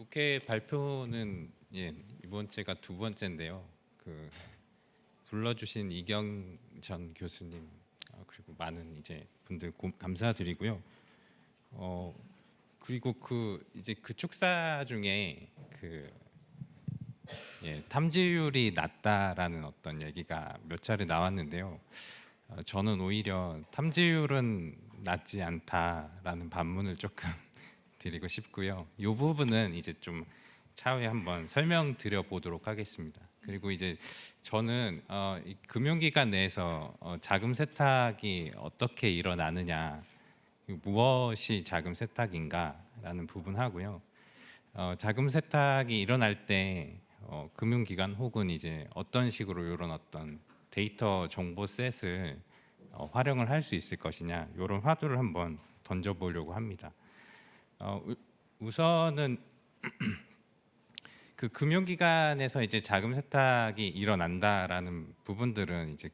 국회 발표는 이번 주가 두 번째인데요. 불러주신 이경 전 교수님 그리고 많은 이제 분들 감사드리고요. 그리고 그 축사 중에 탐지율이 낮다라는 어떤 얘기가 몇 차례 나왔는데요. 저는 오히려 탐지율은 낮지 않다라는 반문을 조금 드리고 싶고요. 이 부분은 이제 좀 차후에 한번 설명드려 보도록 하겠습니다. 그리고 이제 저는 이 금융기관 내에서 자금 세탁이 어떻게 일어나느냐, 무엇이 자금 세탁인가라는 부분하고요. 자금 세탁이 일어날 때 금융기관 혹은 이제 어떤 식으로 이런 어떤 데이터 정보셋을 활용을 할 수 있을 것이냐, 이런 화두를 한번 던져보려고 합니다. 우선은 그 금융기관에서 이제 자금 세탁이 일어난다라는 부분들은 이제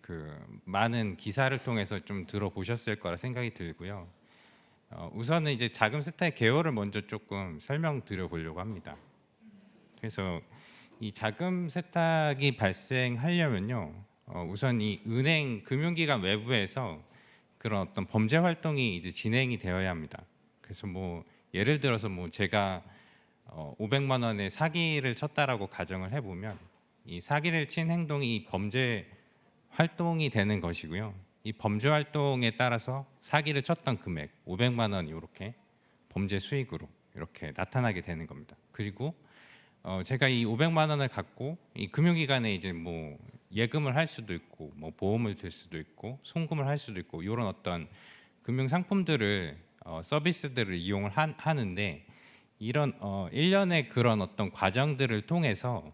많은 기사를 통해서 좀 들어보셨을 거라 생각이 들고요. 우선은 이제 자금 세탁의 개요를 먼저 조금 설명드려 보려고 합니다. 그래서 이 자금 세탁이 발생하려면요, 우선 이 은행 금융기관 외부에서 그런 어떤 범죄 활동이 이제 진행이 되어야 합니다. 그래서 예를 들어서 제가 500만 원의 사기를 쳤다라고 가정을 해보면 이 사기를 친 행동이 범죄 활동이 되는 것이고요. 이 범죄 활동에 따라서 사기를 쳤던 금액 500만 원 이렇게 범죄 수익으로 이렇게 나타나게 되는 겁니다. 그리고 제가 이 500만 원을 갖고 이 금융기관에 이제 예금을 할 수도 있고 보험을 들 수도 있고 송금을 할 수도 있고 이런 어떤 금융 상품들을 서비스들을 이용을 하는데 이런 일련의 그런 어떤 과정들을 통해서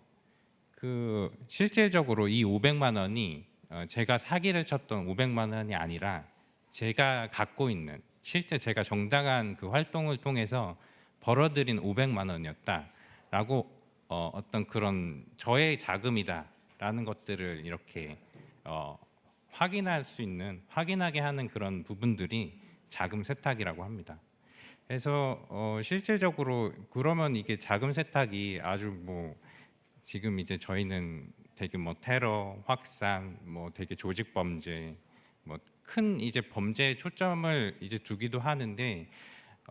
실질적으로 이 500만 원이 제가 사기를 쳤던 500만 원이 아니라 제가 갖고 있는 실제 제가 정당한 그 활동을 통해서 벌어들인 500만 원이었다라고 어떤 그런 저의 자금이다라는 것들을 이렇게 확인할 수 있는 확인하게 하는 그런 부분들이 자금 세탁이라고 합니다. 그래서 실질적으로 그러면 이게 자금 세탁이 아주 지금 이제 저희는 되게 테러, 확산, 되게 조직 범죄, 큰 이제 범죄에 초점을 이제 두기도 하는데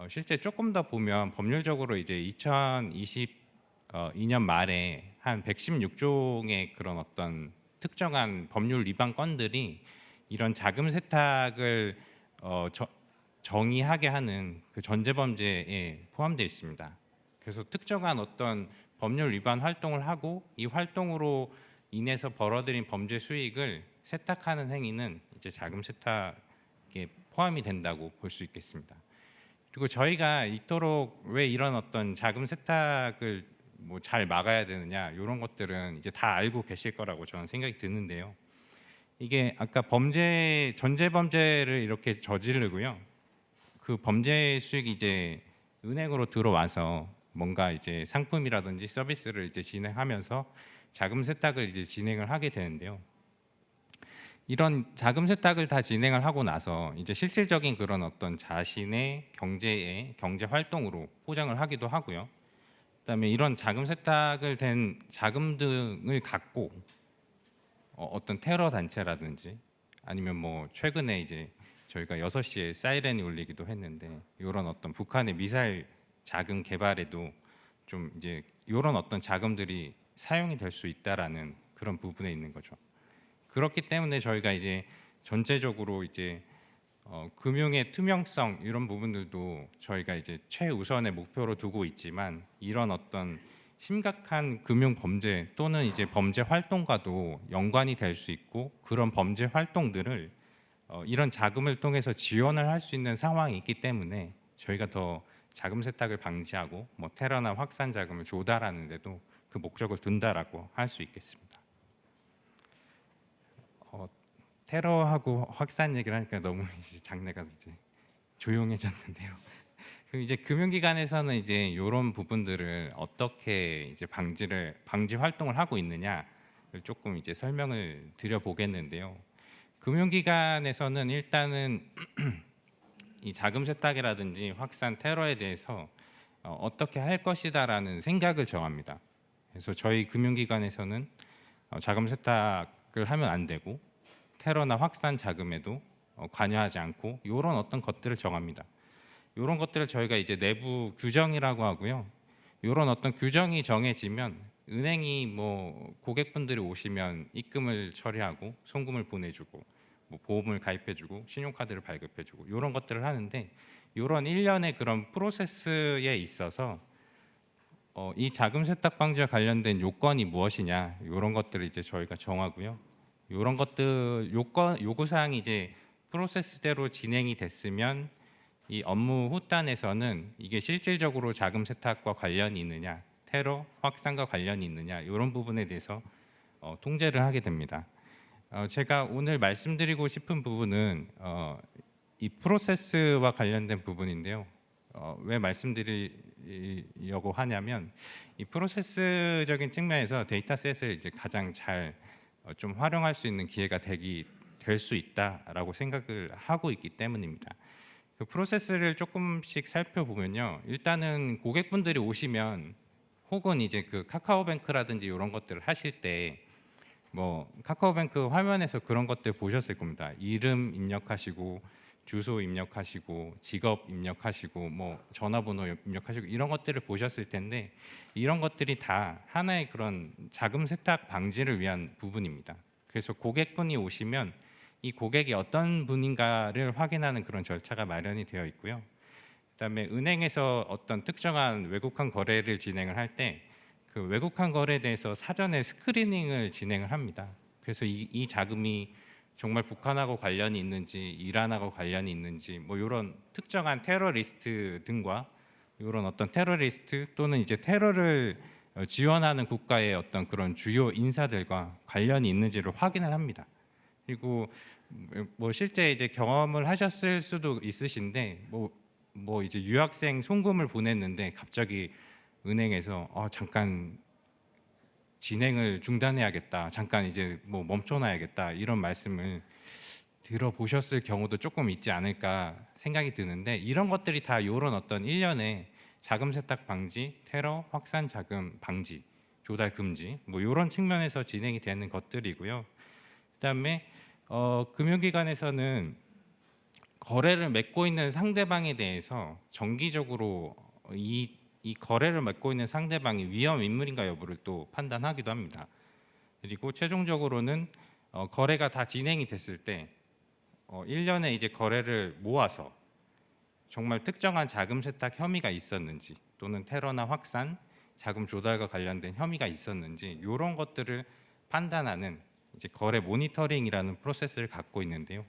실제 조금 더 보면 법률적으로 이제 2022년 말에 한 116종의 그런 어떤 특정한 법률 위반 건들이 이런 자금 세탁을 정의하게 하는 그 전제범죄에 포함되어 있습니다. 그래서 특정한 어떤 법률 위반 활동을 하고 이 활동으로 인해서 벌어들인 범죄 수익을 세탁하는 행위는 이제 자금 세탁에 포함이 된다고 볼 수 있겠습니다. 그리고 저희가 이토록 왜 이런 어떤 자금 세탁을 잘 막아야 되느냐 이런 것들은 이제 다 알고 계실 거라고 저는 생각이 드는데요. 이게 아까 전제 범죄를 이렇게 저지르고요. 그 범죄 수익이 이제 은행으로 들어와서 뭔가 이제 상품이라든지 서비스를 이제 진행하면서 자금 세탁을 이제 진행을 하게 되는데요. 이런 자금 세탁을 다 진행을 하고 나서 이제 실질적인 그런 어떤 자신의 경제 활동으로 포장을 하기도 하고요. 그다음에 이런 자금 세탁을 된 자금 등을 갖고 어떤 테러 단체라든지 아니면 최근에 이제 저희가 6시에 사이렌이 울리기도 했는데 이런 어떤 북한의 미사일 자금 개발에도 좀 이제 이런 어떤 자금들이 사용이 될 수 있다라는 그런 부분에 있는 거죠. 그렇기 때문에 저희가 이제 전체적으로 이제 금융의 투명성 이런 부분들도 저희가 이제 최우선의 목표로 두고 있지만 이런 어떤 심각한 금융 범죄 또는 이제 범죄 활동과도 연관이 될 수 있고 그런 범죄 활동들을 이런 자금을 통해서 지원을 할 수 있는 상황이 있기 때문에 저희가 더 자금 세탁을 방지하고 테러나 확산 자금을 조달하는 데도 그 목적을 둔다라고 할 수 있겠습니다. 테러하고 확산 얘기를 하니까 너무 이제 장내가 이제 조용해졌는데요. 그럼 이제 금융기관에서는 이제 이런 부분들을 어떻게 이제 방지 활동을 하고 있느냐를 조금 이제 설명을 드려보겠는데요. 금융기관에서는 일단은 이 자금 세탁이라든지 확산 테러에 대해서 어떻게 할 것이다라는 생각을 정합니다. 그래서 저희 금융기관에서는 자금 세탁을 하면 안 되고 테러나 확산 자금에도 관여하지 않고 이런 어떤 것들을 정합니다. 이런 것들을 저희가 이제 내부 규정이라고 하고요. 이런 어떤 규정이 정해지면 은행이 뭐 고객분들이 오시면 입금을 처리하고 송금을 보내주고 뭐 보험을 가입해주고 신용카드를 발급해주고 이런 것들을 하는데 이런 일련의 그런 프로세스에 있어서 이 자금 세탁 방지와 관련된 요건이 무엇이냐 이런 것들을 이제 저희가 정하고요. 이런 것들 요구 사항이 이제 프로세스대로 진행이 됐으면 이 업무 후단에서는 이게 실질적으로 자금 세탁과 관련이 있느냐, 테러 확산과 관련이 있느냐 이런 부분에 대해서 통제를 하게 됩니다. 제가 오늘 말씀드리고 싶은 부분은 이 프로세스와 관련된 부분인데요. 왜 말씀드리려고 하냐면 이 프로세스적인 측면에서 데이터셋을 이제 가장 잘 좀 활용할 수 있는 기회가 될 수 있다라고 생각을 하고 있기 때문입니다. 그 프로세스를 조금씩 살펴보면요. 일단은 고객분들이 오시면 혹은 이제 그 카카오뱅크라든지 이런 것들을 하실 때 뭐 카카오뱅크 화면에서 그런 것들 보셨을 겁니다. 이름 입력하시고 주소 입력하시고 직업 입력하시고 뭐 전화번호 입력하시고 이런 것들을 보셨을 텐데 이런 것들이 다 하나의 그런 자금 세탁 방지를 위한 부분입니다. 그래서 고객분이 오시면 이 고객이 어떤 분인가를 확인하는 그런 절차가 마련이 되어 있고요. 그다음에 은행에서 어떤 특정한 외국환 거래를 진행을 할 때 그 외국환 거래에 대해서 사전에 스크리닝을 진행을 합니다. 그래서 이 자금이 정말 북한하고 관련이 있는지 이란하고 관련이 있는지 뭐 이런 특정한 테러리스트 등과 이런 어떤 테러리스트 또는 이제 테러를 지원하는 국가의 어떤 그런 주요 인사들과 관련이 있는지를 확인을 합니다. 그리고 뭐 실제 이제 경험을 하셨을 수도 있으신데 뭐 이제 유학생 송금을 보냈는데 갑자기 은행에서 잠깐 진행을 중단해야겠다, 잠깐 이제 뭐 멈춰놔야겠다 이런 말씀을 들어보셨을 경우도 조금 있지 않을까 생각이 드는데 이런 것들이 다 이런 어떤 일련의 자금 세탁 방지, 테러 확산 자금 방지, 조달 금지 뭐 이런 측면에서 진행이 되는 것들이고요. 그다음에 금융기관에서는 거래를 맺고 있는 상대방에 대해서 정기적으로 이 거래를 맺고 있는 상대방이 위험 인물인가 여부를 또 판단하기도 합니다. 그리고 최종적으로는 거래가 다 진행이 됐을 때 1년에 이제 거래를 모아서 정말 특정한 자금 세탁 혐의가 있었는지 또는 테러나 확산, 자금 조달과 관련된 혐의가 있었는지 이런 것들을 판단하는 이제 거래 모니터링이라는 프로세스를 갖고 있는데요.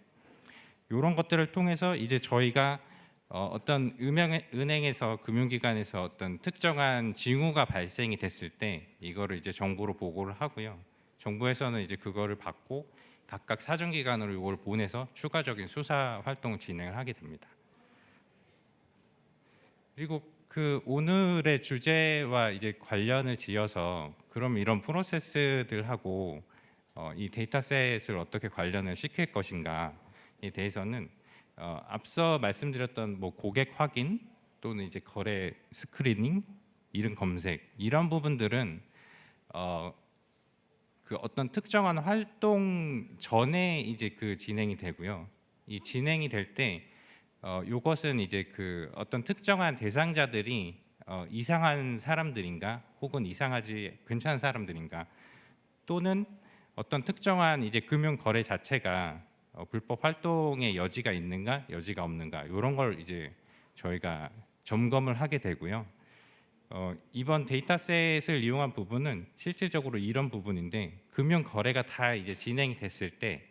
이런 것들을 통해서 이제 저희가 어떤 은행에서 금융기관에서 어떤 특정한 징후가 발생이 됐을 때 이거를 이제 정부로 보고를 하고요. 정부에서는 이제 그거를 받고 각각 사정기관으로 이걸 보내서 추가적인 수사 활동을 진행을 하게 됩니다. 그리고 그 오늘의 주제와 이제 관련을 지어서 그럼 이런 프로세스들하고 이 데이터셋을 어떻게 관련을 시킬 것인가에 대해서는 앞서 말씀드렸던 뭐 고객 확인 또는 이제 거래 스크리닝, 이름 검색 이런 부분들은 그 어떤 특정한 활동 전에 이제 그 진행이 되고요. 이 진행이 될 때 요것은 이제 그 어떤 특정한 대상자들이 이상한 사람들인가 혹은 이상하지 괜찮은 사람들인가 또는 어떤 특정한 이제 금융 거래 자체가 불법 활동의 여지가 있는가 여지가 없는가 이런 걸 이제 저희가 점검을 하게 되고요. 이번 데이터셋을 이용한 부분은 실질적으로 이런 부분인데 금융 거래가 다 이제 진행이 됐을 때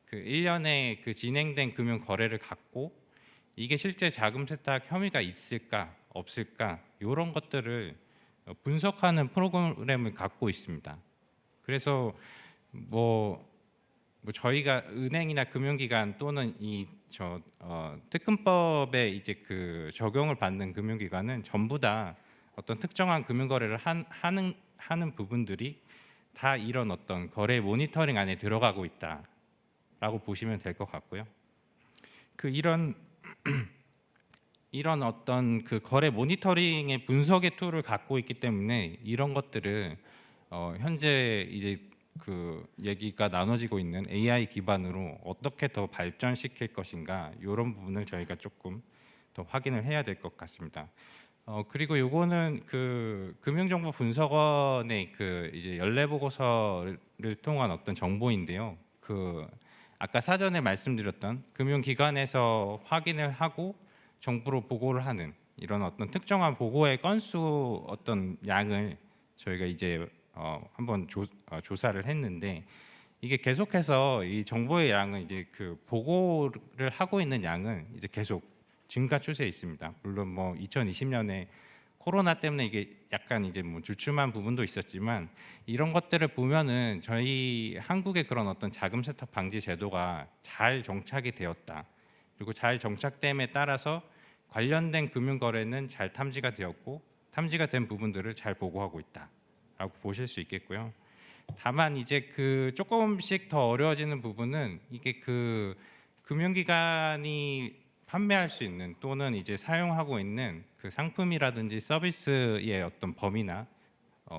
그 1년에 그 진행된 금융 거래를 갖고 이게 실제 자금 세탁 혐의가 있을까 없을까 이런 것들을 분석하는 프로그램을 갖고 있습니다. 그래서 뭐 저희가 은행이나 금융기관 또는 특금법에 이제 그 적용을 받는 금융기관은 전부 다 어떤 특정한 금융거래를 하는 부분들이 다 이런 어떤 거래 모니터링 안에 들어가고 있다라고 보시면 될 것 같고요. 그 이런 이런 어떤 그 거래 모니터링의 분석의 툴을 갖고 있기 때문에 이런 것들을 현재 이제 그 얘기가 나눠지고 있는 AI 기반으로 어떻게 더 발전시킬 것인가 이런 부분을 저희가 조금 더 확인을 해야 될 것 같습니다. 그리고 요거는 그 금융정보 분석원의 그 이제 연례 보고서를 통한 어떤 정보인데요. 그 아까 사전에 말씀드렸던 금융기관에서 확인을 하고 정부로 보고를 하는 이런 어떤 특정한 보고의 건수 어떤 양을 저희가 이제 한번 조사를 했는데 이게 계속해서 이 정보의 양은 이제 그 보고를 하고 있는 양은 이제 계속 증가 추세에 있습니다. 물론 뭐 2020년에 코로나 때문에 이게 약간 이제 뭐 주춤한 부분도 있었지만 이런 것들을 보면은 저희 한국의 그런 어떤 자금 세탁 방지 제도가 잘 정착이 되었다. 그리고 잘 정착됨에 따라서 관련된 금융 거래는 잘 탐지가 되었고 탐지가 된 부분들을 잘 보고하고 있다라고 보실 수 있겠고요. 다만 이제 그 조금씩 더 어려워지는 부분은 이게 그 금융기관이 판매할 수 있는 또는 이제 사용하고 있는 그 상품이라든지 서비스의 어떤 범위나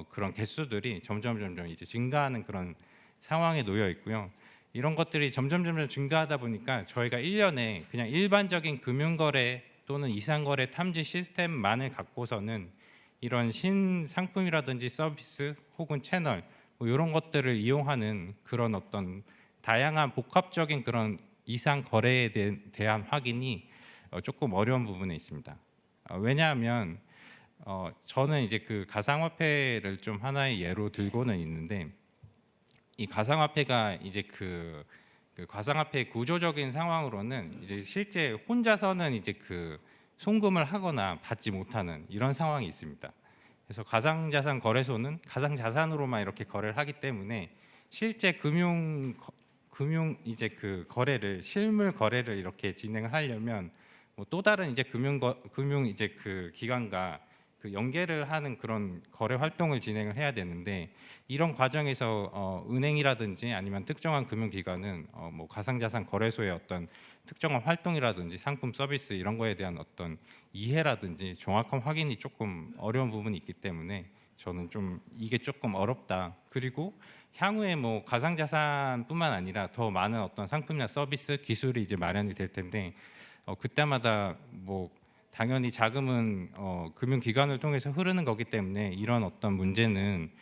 그런 개수들이 점점 이제 증가하는 그런 상황에 놓여 있고요. 이런 것들이 점점 증가하다 보니까 저희가 1년에 그냥 일반적인 금융거래 또는 이상거래 탐지 시스템만을 갖고서는 이런 신상품이라든지 서비스 혹은 채널 뭐 이런 것들을 이용하는 그런 어떤 다양한 복합적인 그런 이상 거래에 대한 확인이 조금 어려운 부분에 있습니다. 왜냐하면 저는 이제 그 가상화폐를 좀 하나의 예로 들고는 있는데 이 가상화폐가 이제 그 가상화폐의 구조적인 상황으로는 이제 실제 혼자서는 이제 그 송금을 하거나 받지 못하는 이런 상황이 있습니다. 그래서 가상자산 거래소는 가상자산으로만 이렇게 거래를 하기 때문에 실제 금융 이제 그 거래를 실물 거래를 이렇게 진행을 하려면 뭐 또 다른 이제 금융 이제 그 기관과 그 연계를 하는 그런 거래 활동을 진행을 해야 되는데 이런 과정에서 은행이라든지 아니면 특정한 금융기관은 뭐 가상자산 거래소의 어떤 특정한 활동이라든지 상품 서비스 이런 거에 대한 어떤 이해라든지 정확한 확인이 조금 어려운 부분이 있기 때문에 저는 좀 이게 조금 어렵다. 그리고 향후에 뭐 가상자산뿐만 아니라 더 많은 어떤 상품이나 서비스 기술이 이제 마련이 될 텐데 그때마다 뭐 당연히 자금은 금융기관을 통해서 흐르는 거기 때문에 이런 어떤 문제는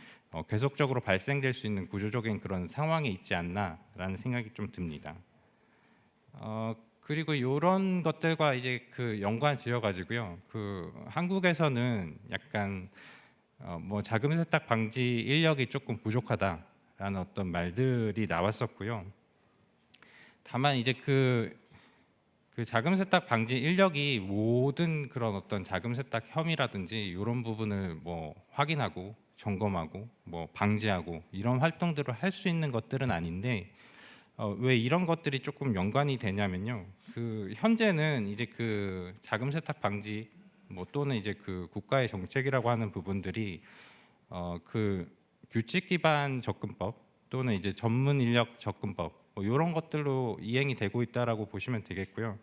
계속적으로 발생될 수 있는 구조적인 그런 상황이 있지 않나라는 생각이 좀 듭니다. 그리고 이런 것들과 이제 그 연관 지어 가지고요. 그 한국에서는 약간 뭐 자금 세탁 방지 인력이 조금 부족하다라는 어떤 말들이 나왔었고요. 다만 이제 그 자금 세탁 방지 인력이 모든 그런 어떤 자금 세탁 혐의라든지 이런 부분을 뭐 확인하고 점검하고 뭐 방지하고 이런 활동들을 할 수 있는 것들은 아닌데 왜 이런 것들이 조금 연관이 되냐면요. 그 현재는 이제 그 자금 세탁 방지 뭐 또는 이제 그 국가의 정책이라고 하는 부분들이 그 규칙 기반 접근법 또는 이제 전문 인력 접근법 뭐 이런 것들로 이행이 되고 있다라고 보시면 되겠고요.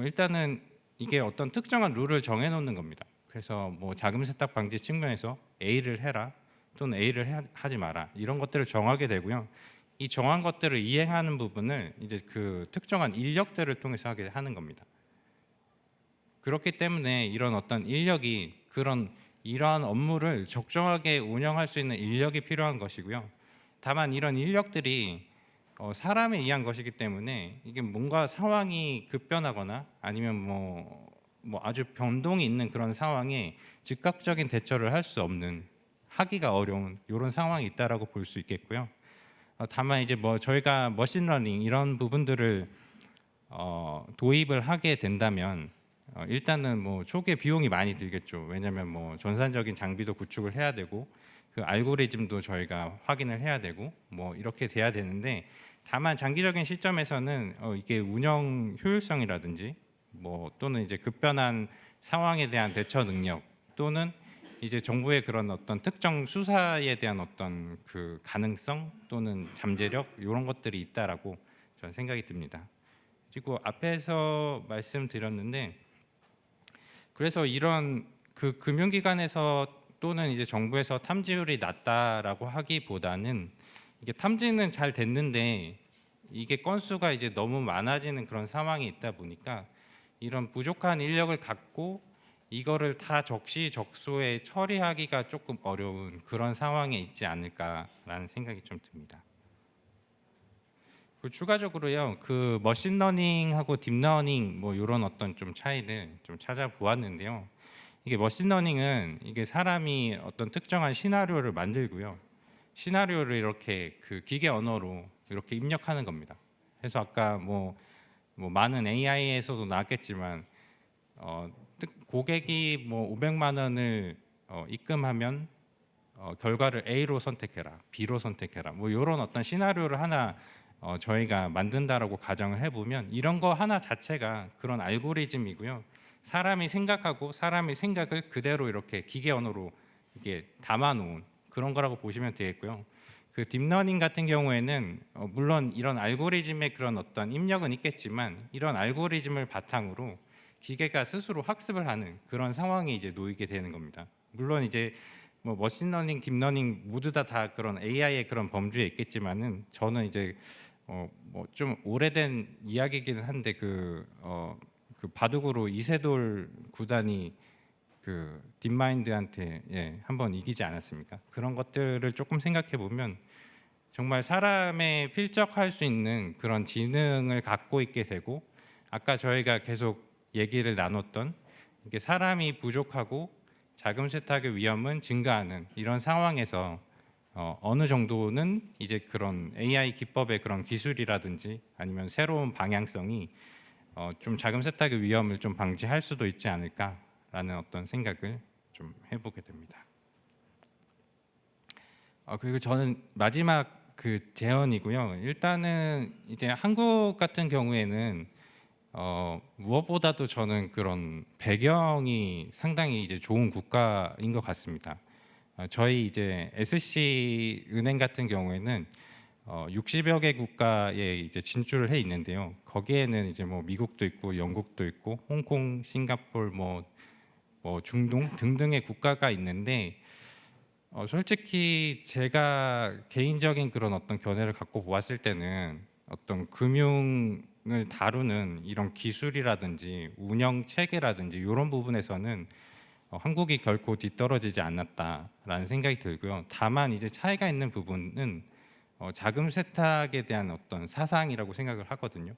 일단은 이게 어떤 특정한 룰을 정해 놓는 겁니다. 그래서 뭐 자금 세탁 방지 측면에서 A를 해라 또는 A를 하지 마라 이런 것들을 정하게 되고요. 이 정한 것들을 이행하는 부분을 이제 그 특정한 인력들을 통해서 하게 하는 겁니다. 그렇기 때문에 이런 어떤 인력이 이러한 업무를 적정하게 운영할 수 있는 인력이 필요한 것이고요. 다만 이런 인력들이 사람에 의한 것이기 때문에 이게 뭔가 상황이 급변하거나 아니면 뭐 아주 변동이 있는 그런 상황에 즉각적인 대처를 할 수 없는 하기가 어려운 이런 상황이 있다라고 볼 수 있겠고요. 다만 이제 뭐 저희가 머신러닝 이런 부분들을 도입을 하게 된다면 일단은 뭐 초기에 비용이 많이 들겠죠. 왜냐하면 뭐 전산적인 장비도 구축을 해야 되고 그 알고리즘도 저희가 확인을 해야 되고 뭐 이렇게 돼야 되는데 다만 장기적인 시점에서는 이게 운영 효율성이라든지 뭐 또는 이제 급변한 상황에 대한 대처 능력 또는 이제 정부의 그런 어떤 특정 수사에 대한 어떤 그 가능성 또는 잠재력 이런 것들이 있다라고 저는 생각이 듭니다. 그리고 앞에서 말씀드렸는데 그래서 이런 그 금융기관에서 또는 이제 정부에서 탐지율이 낮다라고 하기보다는 이게 탐지는 잘 됐는데 이게 건수가 이제 너무 많아지는 그런 상황이 있다 보니까 이런 부족한 인력을 갖고 이거를 다 적시적소에 처리하기가 조금 어려운 그런 상황에 있지 않을까라는 생각이 좀 듭니다. 그리고 추가적으로요, 그 머신러닝하고 딥러닝 뭐 이런 어떤 좀 차이를 좀 찾아보았는데요. 이게 머신러닝은 이게 사람이 어떤 특정한 시나리오를 만들고요, 시나리오를 이렇게 그 기계 언어로 이렇게 입력하는 겁니다. 그래서 아까 뭐 많은 AI에서도 나왔겠지만 고객이 뭐 500만 원을 입금하면 결과를 A로 선택해라, B로 선택해라, 뭐 이런 어떤 시나리오를 하나 저희가 만든다라고 가정을 해보면 이런 거 하나 자체가 그런 알고리즘이고요. 사람이 생각하고 사람의 생각을 그대로 이렇게 기계 언어로 이게 담아놓은 그런 거라고 보시면 되겠고요. 그 딥러닝 같은 경우에는 물론 이런 알고리즘의 그런 어떤 입력은 있겠지만 이런 알고리즘을 바탕으로 기계가 스스로 학습을 하는 그런 상황이 이제 놓이게 되는 겁니다. 물론 이제 뭐 머신러닝, 딥러닝 모두 다 그런 AI의 그런 범주에 있겠지만은 저는 이제 뭐 좀 오래된 이야기이긴 한데 그 바둑으로 이세돌 구단이 그 딥마인드한테 한번 이기지 않았습니까? 그런 것들을 조금 생각해 보면 정말 사람의 필적할 수 있는 그런 지능을 갖고 있게 되고, 아까 저희가 계속 얘기를 나눴던 이게 사람이 부족하고 자금 세탁의 위험은 증가하는 이런 상황에서 어느 정도는 이제 그런 AI 기법의 그런 기술이라든지 아니면 새로운 방향성이 좀 자금 세탁의 위험을 좀 방지할 수도 있지 않을까라는 어떤 생각을 좀 해보게 됩니다. 그리고 저는 마지막 그 제언이고요. 일단은 이제 한국 같은 경우에는 무엇보다도 저는 그런 배경이 상당히 이제 좋은 국가인 것 같습니다. 저희 이제 SC 은행 같은 경우에는 60여 개 국가에 이제 진출을 해 있는데요. 거기에는 이제 뭐 미국도 있고 영국도 있고 홍콩, 싱가포르, 뭐 중동 등등의 국가가 있는데 솔직히 제가 개인적인 그런 어떤 견해를 갖고 보았을 때는 어떤 금융을 다루는 이런 기술이라든지 운영 체계라든지 이런 부분에서는 한국이 결코 뒤떨어지지 않았다라는 생각이 들고요. 다만 이제 차이가 있는 부분은 자금 세탁에 대한 어떤 사상이라고 생각을 하거든요.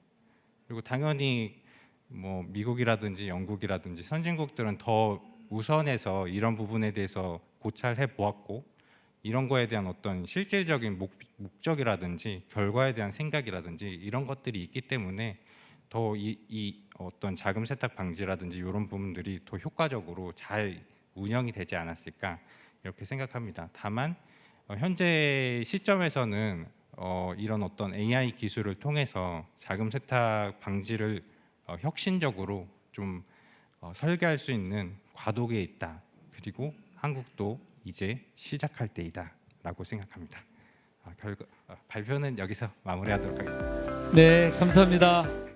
그리고 당연히 뭐 미국이라든지 영국이라든지 선진국들은 더 우선해서 이런 부분에 대해서 고찰해 보았고, 이런 거에 대한 어떤 실질적인 목적이라든지 결과에 대한 생각이라든지 이런 것들이 있기 때문에 더 이 어떤 자금 세탁 방지라든지 이런 부분들이 더 효과적으로 잘 운영이 되지 않았을까 이렇게 생각합니다. 다만 현재 시점에서는 이런 어떤 AI 기술을 통해서 자금 세탁 방지를 혁신적으로 좀 설계할 수 있는 과도기에 있다. 그리고 한국도 이제 시작할 때이다라고 생각합니다. 발표는 여기서 마무리하도록 하겠습니다. 네, 감사합니다.